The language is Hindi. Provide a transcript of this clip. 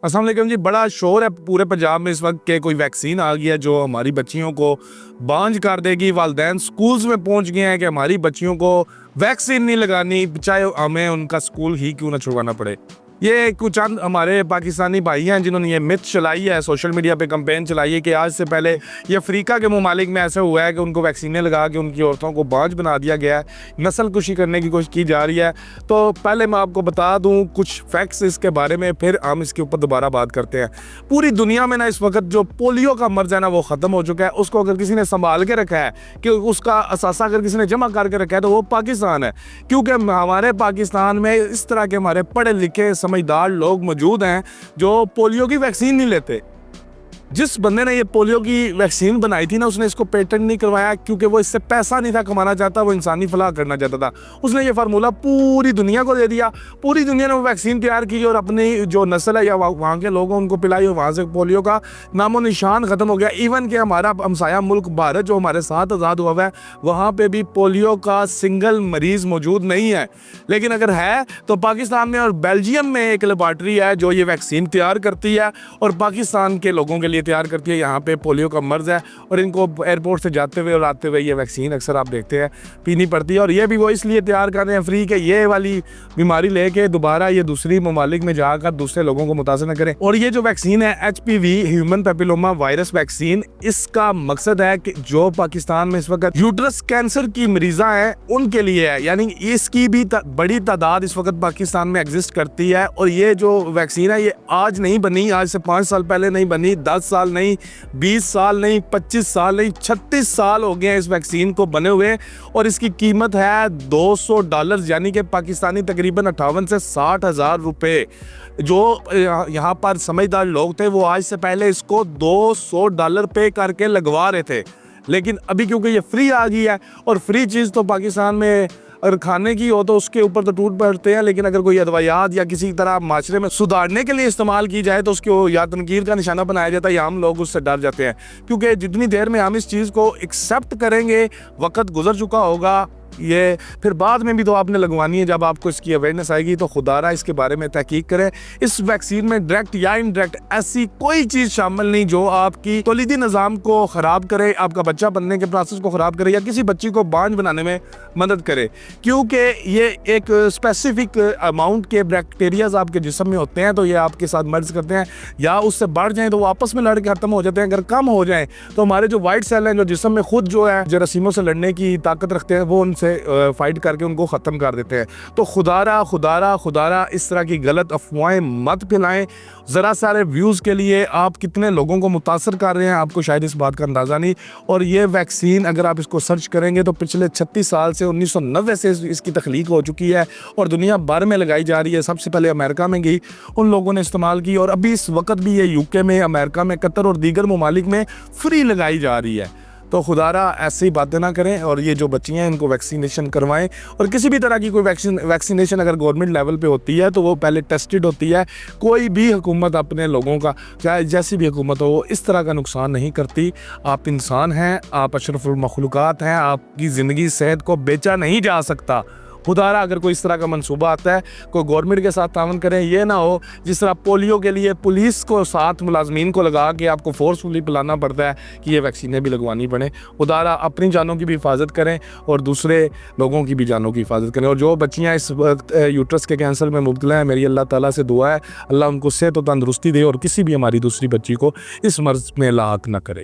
अस्सलाम वालेकुम जी। बड़ा शोर है पूरे पंजाब में इस वक्त के कोई वैक्सीन आ गई है जो हमारी बच्चियों को बांझ कर देगी। वालिदैन स्कूल्स में पहुंच गए हैं कि हमारी बच्चियों को वैक्सीन नहीं लगानी, चाहे हमें उनका स्कूल ही क्यों ना छुड़वाना पड़े। ये कुछ चंद हमारे पाकिस्तानी भाई हैं जिन्होंने ये मिथ चलाई है, सोशल मीडिया पे कैंपेन चलाई है कि आज से पहले ये अफ्रीका के ममालिक में ऐसा हुआ है कि उनको वैक्सीनें लगा के उनकी औरतों को बांझ बना दिया गया है, नस्ल कुशी करने की कोशिश की जा रही है। तो पहले मैं आपको बता दूं कुछ फैक्ट्स इसके बारे में, फिर हम इसके ऊपर दोबारा बात करते हैं। पूरी दुनिया में ना इस वक्त जो पोलियो का मर्ज है ना वो ख़त्म हो चुका है। उसको अगर किसी ने संभाल के रखा है, कि उसका असासा अगर किसी ने जमा करके रखा है, तो वो पाकिस्तान है। क्योंकि हमारे पाकिस्तान में इस तरह के हमारे पढ़े लिखे समझदार लोग मौजूद हैं जो पोलियो की वैक्सीन नहीं लेते। जिस बंदे ने ये पोलियो की वैक्सीन बनाई थी ना, उसने इसको पेटेंट नहीं करवाया क्योंकि वो इससे पैसा नहीं था कमाना चाहता, वो इंसानी फलाह करना चाहता था। उसने ये फार्मूला पूरी दुनिया को दे दिया। पूरी दुनिया ने वो वैक्सीन तैयार की और अपनी जो नस्ल है या वहाँ के लोगों उनको पिलाई और वहाँ से पोलियो का नामो निशान ख़त्म हो गया। इवन कि हमारा हमसाया मुल्क भारत जो हमारे साथ आज़ाद हुआ है, वहाँ पर भी पोलियो का सिंगल मरीज़ मौजूद नहीं है। लेकिन अगर है तो पाकिस्तान में और बेल्जियम में एक लेबॉर्ट्री है जो ये वैक्सीन तैयार करती है और पाकिस्तान के लोगों के लिए तैयार करती है। यहाँ पे पोलियो का मर्ज है और इनको एयरपोर्ट से जाते हुए और आते हुए ये वैक्सीन अक्सर आप देखते हैं पीनी पड़ती है। और ये भी वो इसलिए तैयार कर रहे हैं फ्री के ये वाली बीमारी लेके दोबारा ये दूसरी ममालिक में जाकर दूसरे लोगों को मुतासर न करें। और ये जो वैक्सीन है HPV human papilloma virus vaccine, इसका मकसद है कि जो पाकिस्तान में इस वक्त यूट्रस कैंसर की मरीजा है उनके लिए है। यानी इसकी भी बड़ी तादाद इस वक्त पाकिस्तान में एग्जिस्ट करती है। और ये जो वैक्सीन है ये आज नहीं बनी, आज से 5 साल पहले नहीं बनी, 10 साल नहीं, 20 साल नहीं, 25 साल नहीं, 36 साल हो गए इस वैक्सीन को बने हुए। और इसकी कीमत है $200, यानी कि पाकिस्तानी तकरीबन 58 से 60 हज़ार रुपये। जो यहाँ पर समझदार लोग थे वो आज से पहले इसको $200 पे करके लगवा रहे थे। लेकिन अभी क्योंकि ये फ्री आ गई है और फ्री चीज़ तो पाकिस्तान में अगर खाने की हो तो उसके ऊपर तो टूट पड़ते हैं, लेकिन अगर कोई अदवायात या किसी तरह माशरे में सुधारने के लिए इस्तेमाल की जाए तो उसको या तनकीर का निशाना बनाया जाता है या हम लोग उससे डर जाते हैं। क्योंकि जितनी देर में हम इस चीज़ को एक्सेप्ट करेंगे, वक्त गुजर चुका होगा, ये फिर बाद में भी तो आपने लगवानी है। जब आपको इसकी अवेयरनेस आएगी तो खुदारा इसके बारे में तहकीक करें। इस वैक्सीन में डायरेक्ट या इनडायरेक्ट ऐसी कोई चीज़ शामिल नहीं जो आपकी तौलीदी निज़ाम को ख़राब करे, आपका बच्चा बनने के प्रोसेस को ख़राब करे या किसी बच्ची को बांझ बनाने में मदद करे। क्योंकि ये एक स्पेसिफिक अमाउंट के बैक्टीरियाज आपके जिस्म में होते हैं, तो ये आपके साथ मर्ज करते हैं। या उससे बढ़ जाएँ तो वो आपस में लड़ के ख़त्म हो जाते हैं। अगर कम हो जाएँ तो हमारे जो वाइट सेल हैं जो जिस्म में खुद जो है जरासीमों से लड़ने की ताकत रखते हैं, वो उनसे फाइट करके उनको ख़त्म कर देते हैं। तो खुदारा इस तरह की गलत अफवाहें मत फैलाएं। ज़रा सारे व्यूज़ के लिए आप कितने लोगों को मुतासर कर रहे हैं आपको शायद इस बात का अंदाज़ा नहीं। और ये वैक्सीन अगर आप इसको सर्च करेंगे तो पिछले 36 साल से 1990 से इसकी तख्लीक हो चुकी है और दुनिया भर में लगाई जा रही है। सबसे पहले अमेरिका में गई, उन लोगों ने इस्तेमाल की और अभी इस वक्त भी ये UK में, अमेरिका में, कतर और दीगर ममालिक में फ्री लगाई जा रही है। तो खुदारा ऐसे ही बातें ना करें और ये जो बच्चियाँ हैं इनको वैक्सीनेशन करवाएं। और किसी भी तरह की कोई वैक्सीनेशन अगर गवर्नमेंट लेवल पे होती है तो वो पहले टेस्टेड होती है। कोई भी हुकूमत अपने लोगों का, चाहे जैसी भी हुकूमत हो, वो इस तरह का नुकसान नहीं करती। आप इंसान हैं, आप अशरफुल मखलूक़ात हैं, आपकी ज़िंदगी सेहत को बेचा नहीं जा सकता। खुदारा अगर कोई इस तरह का मंसूबा आता है, कोई गवर्नमेंट के साथ तावन करें। ये ना हो जिस तरह पोलियो के लिए पुलिस को साथ मुलाजमीन को लगा के आपको फोर्सफुली पिलाना पड़ता है कि ये वैक्सीनें भी लगवानी पड़े। खुदारा अपनी जानों की भी हिफाजत करें और दूसरे लोगों की भी जानों की हिफाजत करें। और जो बच्चियाँ इस वक्त यूट्रस के कैंसर में मुब्तला हैं, मेरी अल्लाह ताला से दुआ है अल्लाह उनको सेहत और तंदुरुस्ती दे और किसी भी हमारी दूसरी बच्ची को इस मर्ज़ में लाक न करे।